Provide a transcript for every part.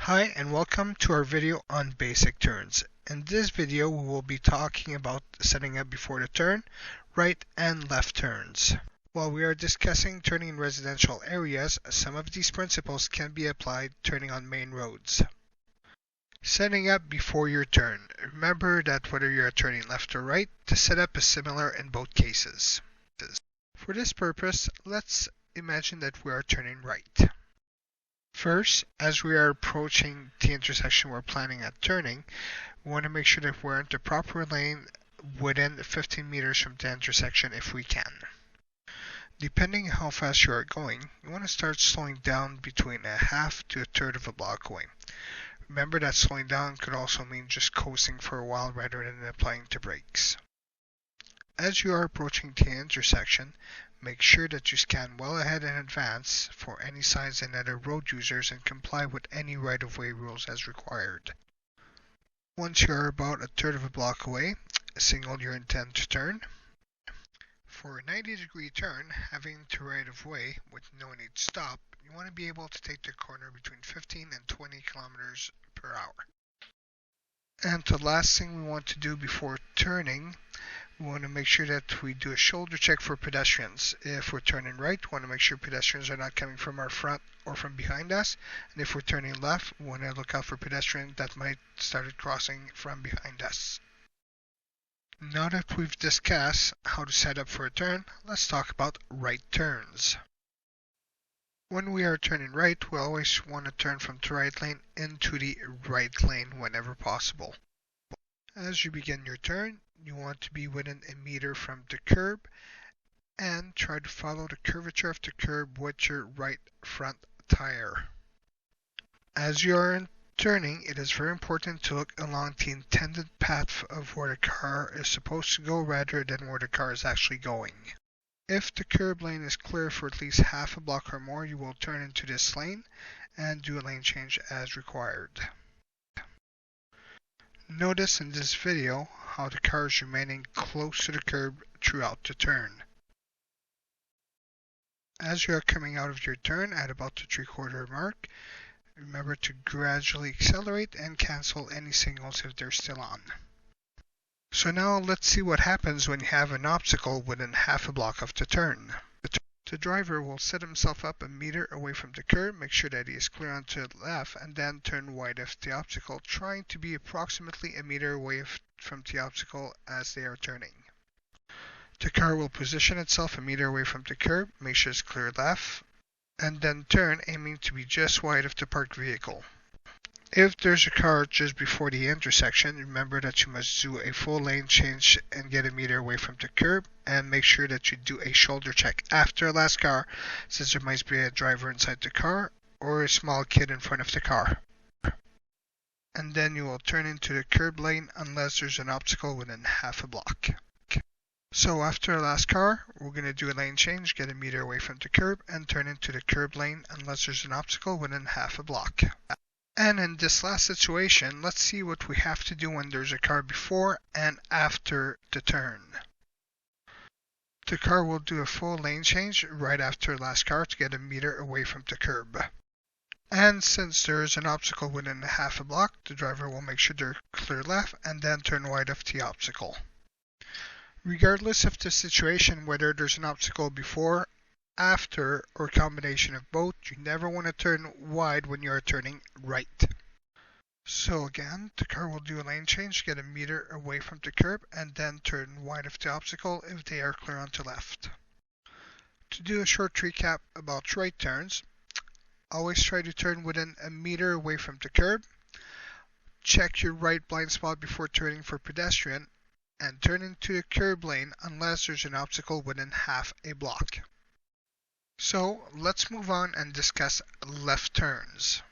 Hi and welcome to our video on basic turns. In this video we will be talking about setting up before the turn, right and left turns. While we are discussing turning in residential areas, some of these principles can be applied turning on main roads. Setting up before your turn. Remember that whether you are turning left or right, the setup is similar in both cases. For this purpose, let's imagine that we are turning right. First, as we are approaching the intersection we're planning on turning, we want to make sure that we're in the proper lane within 15 meters from the intersection if we can. Depending how fast you are going, you want to start slowing down between a half to a third of a block away. Remember that slowing down could also mean just coasting for a while rather than applying the brakes. As you are approaching the intersection, make sure that you scan well ahead in advance for any signs and other road users and comply with any right-of-way rules as required. Once you are about a third of a block away, signal your intent to turn. For a 90-degree turn, having the right-of-way with no need to stop, you want to be able to take the corner between 15 and 20 kilometers per hour. And the last thing we want to do before turning, we want to make sure that we do a shoulder check for pedestrians. If we're turning right, we want to make sure pedestrians are not coming from our front or from behind us. And if we're turning left, we want to look out for pedestrians that might start crossing from behind us. Now that we've discussed how to set up for a turn, let's talk about right turns. When we are turning right, we always want to turn from the right lane into the right lane whenever possible. As you begin your turn, you want to be within a meter from the curb and try to follow the curvature of the curb with your right front tire. As you are turning, it is very important to look along the intended path of where the car is supposed to go rather than where the car is actually going. If the curb lane is clear for at least half a block or more, you will turn into this lane and do a lane change as required. Notice in this video how the car is remaining close to the curb throughout the turn. As you are coming out of your turn at about the 3/4 mark, remember to gradually accelerate and cancel any signals if they're still on. So now let's see what happens when you have an obstacle within half a block of the turn. The driver will set himself up a meter away from the curb, make sure that he is clear onto the left, and then turn wide of the obstacle, trying to be approximately a meter away from the obstacle as they are turning. The car will position itself a meter away from the curb, make sure it's clear left, and then turn, aiming to be just wide of the parked vehicle. If there's a car just before the intersection, remember that you must do a full lane change and get a meter away from the curb, and make sure that you do a shoulder check after the last car, since there might be a driver inside the car or a small kid in front of the car. And then you will turn into the curb lane unless there's an obstacle within half a block. So after the last car, we're going to do a lane change, get a meter away from the curb, and turn into the curb lane unless there's an obstacle within half a block. And in this last situation, let's see what we have to do when there's a car before and after the turn. The car will do a full lane change right after the last car to get a meter away from the curb. And since there is an obstacle within half a block, the driver will make sure they're clear left and then turn wide of the obstacle. Regardless of the situation, whether there's an obstacle before, after, or combination of both, you never want to turn wide when you are turning right. So again, the car will do a lane change, get a meter away from the curb, and then turn wide of the obstacle if they are clear onto left. To do a short recap about right turns, always try to turn within a meter away from the curb, check your right blind spot before turning for pedestrian, and turn into the curb lane unless there's an obstacle within half a block. So let's move on and discuss left turns.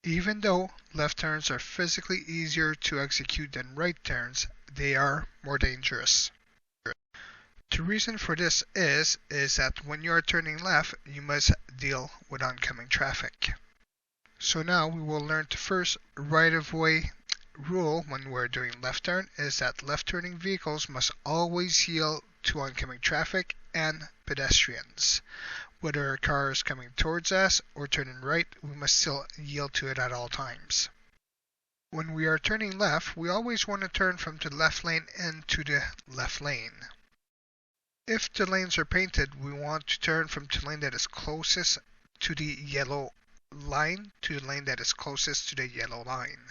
Even though left turns are physically easier to execute than right turns, they are more dangerous. The reason for this is that when you are turning left, you must deal with oncoming traffic. So now we will learn the first right-of-way rule when we're doing left turn is that left turning vehicles must always yield to oncoming traffic and pedestrians. Whether a car is coming towards us or turning right, we must still yield to it at all times. When we are turning left, we always want to turn from the left lane into the left lane. If the lanes are painted, we want to turn from the lane that is closest to the yellow line to the lane that is closest to the yellow line.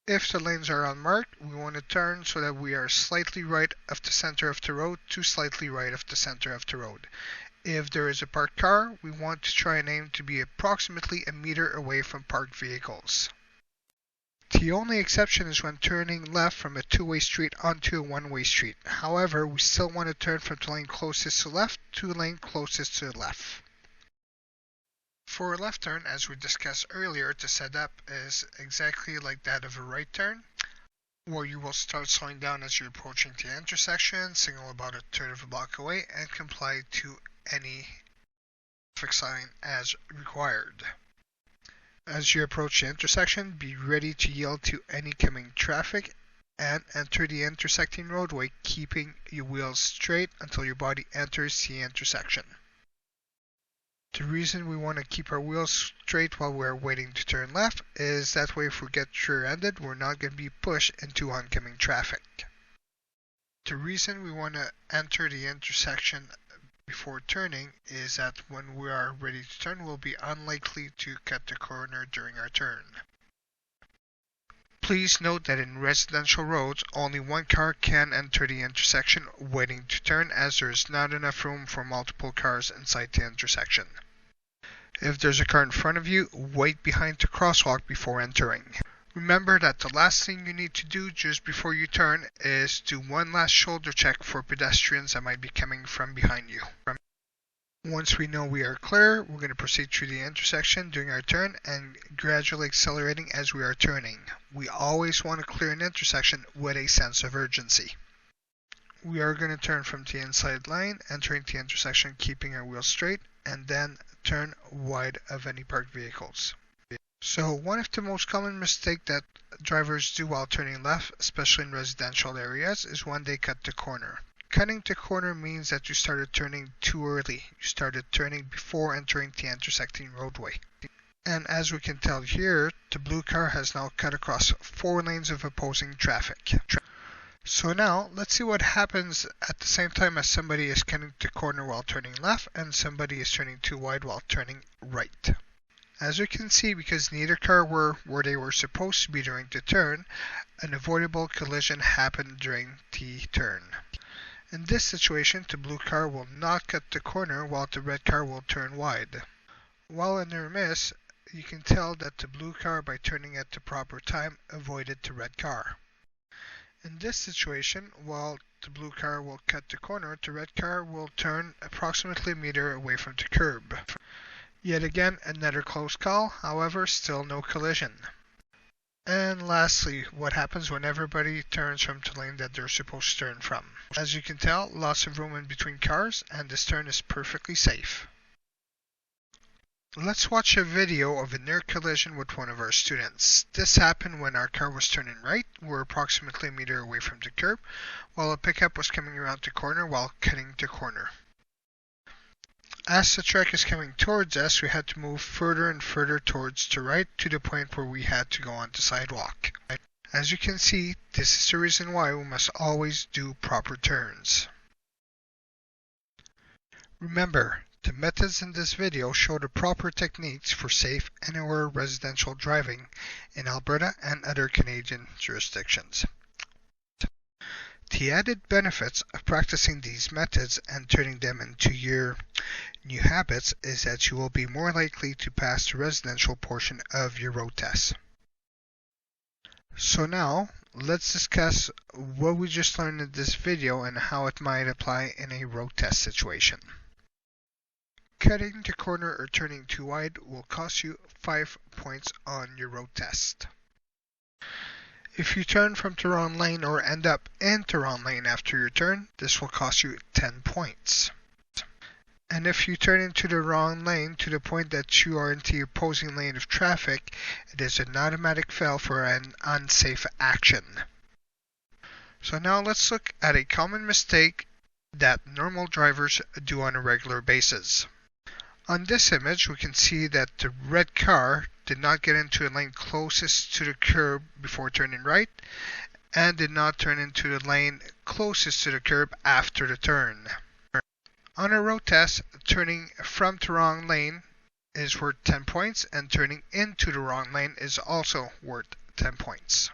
If the lanes are unmarked, we want to turn so that we are slightly right of the center of the road to slightly right of the center of the road. If there is a parked car, we want to try and aim to be approximately a meter away from parked vehicles. The only exception is when turning left from a two-way street onto a one-way street. However, we still want to turn from the lane closest to the left to the lane closest to the left. For a left turn, as we discussed earlier, the setup is exactly like that of a right turn, where you will start slowing down as you're approaching the intersection, signal about a third of a block away, and comply to any traffic sign as required. As you approach the intersection, be ready to yield to any coming traffic and enter the intersecting roadway, keeping your wheels straight until your body enters the intersection. The reason we want to keep our wheels straight while we're waiting to turn left is that way if we get rear-ended, we're not going to be pushed into oncoming traffic. The reason we want to enter the intersection before turning is that when we are ready to turn, we'll be unlikely to cut the corner during our turn. Please note that in residential roads, only one car can enter the intersection waiting to turn, as there is not enough room for multiple cars inside the intersection. If there's a car in front of you, wait behind the crosswalk before entering. Remember that the last thing you need to do just before you turn is do one last shoulder check for pedestrians that might be coming from behind you. Once we know we are clear, we're going to proceed through the intersection during our turn and gradually accelerating as we are turning. We always want to clear an intersection with a sense of urgency. We are going to turn from the inside lane, entering the intersection, keeping our wheels straight, and then turn wide of any parked vehicles. So one of the most common mistakes that drivers do while turning left, especially in residential areas, is when they cut the corner. Cutting the corner means that you started turning too early. You started turning before entering the intersecting roadway. And as we can tell here, the blue car has now cut across 4 lanes of opposing traffic. So now, let's see what happens at the same time as somebody is cutting the corner while turning left and somebody is turning too wide while turning right. As you can see, because neither car were where they were supposed to be during the turn, an avoidable collision happened during the turn. In this situation, the blue car will not cut the corner while the red car will turn wide. While in their miss, you can tell that the blue car, by turning at the proper time, avoided the red car. In this situation, while the blue car will cut the corner, the red car will turn approximately a meter away from the curb. Yet again, another close call, however, still no collision. And lastly, what happens when everybody turns from the lane that they're supposed to turn from? As you can tell, lots of room in between cars, and this turn is perfectly safe. Let's watch a video of a near collision with one of our students. This happened when our car was turning right. We're approximately a meter away from the curb, while a pickup was coming around the corner while cutting the corner. As the truck is coming towards us, we had to move further and further towards the right to the point where we had to go on the sidewalk. As you can see, this is the reason why we must always do proper turns. Remember, the methods in this video show the proper techniques for safe and aware residential driving in Alberta and other Canadian jurisdictions. The added benefits of practicing these methods and turning them into your new habits is that you will be more likely to pass the residential portion of your road test. So now, let's discuss what we just learned in this video and how it might apply in a road test situation. Cutting the corner or turning too wide will cost you 5 points on your road test. If you turn from the wrong lane or end up in the wrong lane after your turn, this will cost you 10 points. And if you turn into the wrong lane to the point that you are into the opposing lane of traffic, it is an automatic fail for an unsafe action. So now let's look at a common mistake that normal drivers do on a regular basis. On this image, we can see that the red car did not get into the lane closest to the curb before turning right, and did not turn into the lane closest to the curb after the turn. On a road test, turning from the wrong lane is worth 10 points, and turning into the wrong lane is also worth 10 points.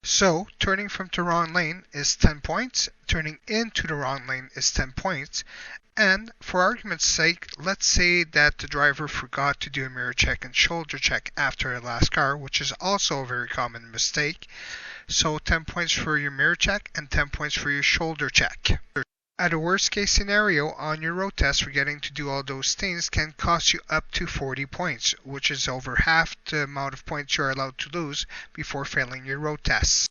So, turning from the wrong lane is 10 points, turning into the wrong lane is 10 points, and for argument's sake, let's say that the driver forgot to do a mirror check and shoulder check after the last car, which is also a very common mistake. So 10 points for your mirror check and 10 points for your shoulder check. At a worst case scenario, on your road test, forgetting to do all those things can cost you up to 40 points, which is over half the amount of points you're allowed to lose before failing your road tests.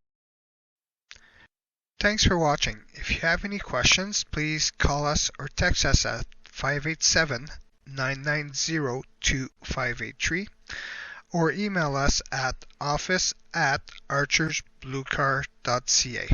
Thanks for watching. If you have any questions, please call us or text us at 587-990-2583 or email us at office@archersbluecar.ca.